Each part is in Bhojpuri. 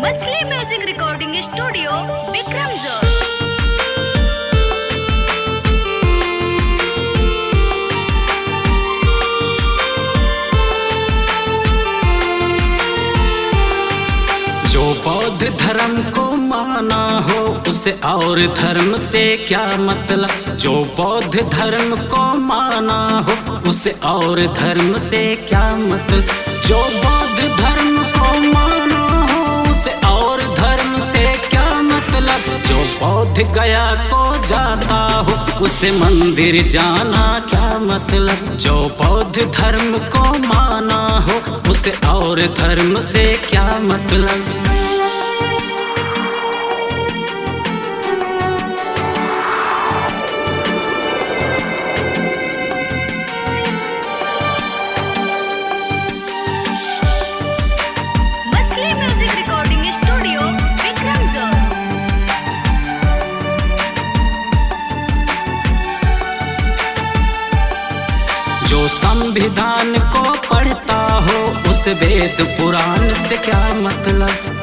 मछली म्यूजिक रिकॉर्डिंग स्टूडियो विक्रमजोर। जो बौद्ध धर्म को माना हो उसे और धर्म से क्या मतलब। जो बौद्ध धर्म को माना हो उसे और धर्म से क्या मतलब। जो बौद्ध धर्म को माना हो उसे और धर्म से क्या मतलब। जो बौद्ध गया को जाता हो उसे मंदिर जाना क्या मतलब। जो बौद्ध धर्म को माना हो उसे और धर्म से क्या मतलब। मछली म्यूजिक रिकॉर्डिंग स्टूडियो विक्रमजोर। जो संविधान को पढ़ता हो उस वेद पुराण से क्या मतलब।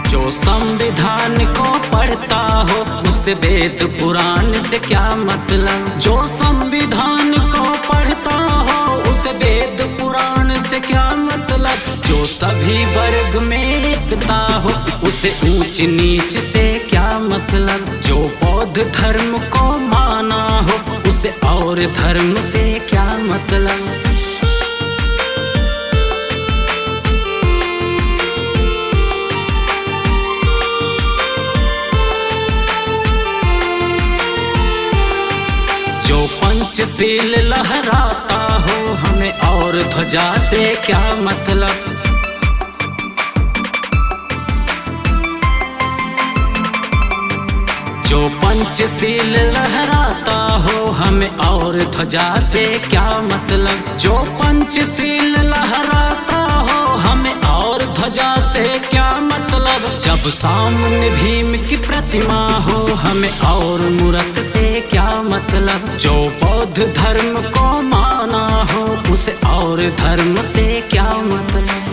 जो संविधान को पढ़ता हो उस वेद पुराण से क्या मतलब। जो संविधान को पढ़ता हो उस वेद पुराण से क्या मतलब। जो सभी वर्ग में एकता हो उसे ऊंच नीच से क्या मतलब। जो बौद्ध धर्म को माना हो उसे और धर्म से क्या मतलब। जो पंचशील लहराता हो हमें और ध्वजा से क्या मतलब। जो पंचशील लहराता हो हमें और ध्वजा से क्या मतलब। जो पंचशील लहराता हो हमें और ध्वजा से क्या मतलब। जब सामने भीम की प्रतिमा हो हमें और मूर्त से क्या मतलब। जो बौद्ध धर्म को माना हो उसे और धर्म से क्या मतलब।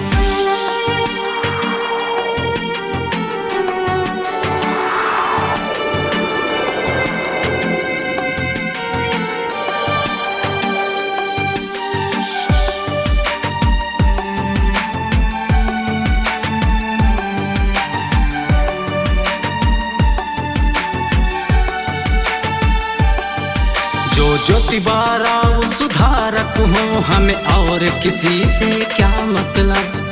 जो ज्योतिबा राव सुधारक हो हमें और किसी से क्या मतलब।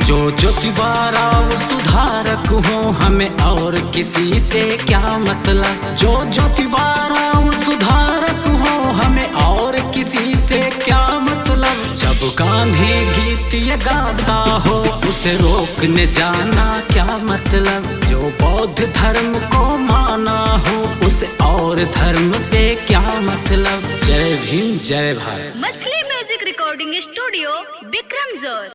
जो ज्योतिबा राव सुधारक हो हमें और किसी से क्या मतलब। जो ज्योतिबा राव सुधारक हो हमें और किसी से क्या मतलब। जब गांधी गीत ये गाता हो उसे रोकने जाना क्या मतलब। जो बौद्ध धर्म को माना हो उसे और धर्म से क्या मतलब। जय भीम जय भारत। मछली म्यूजिक रिकॉर्डिंग स्टूडियो विक्रमजोर।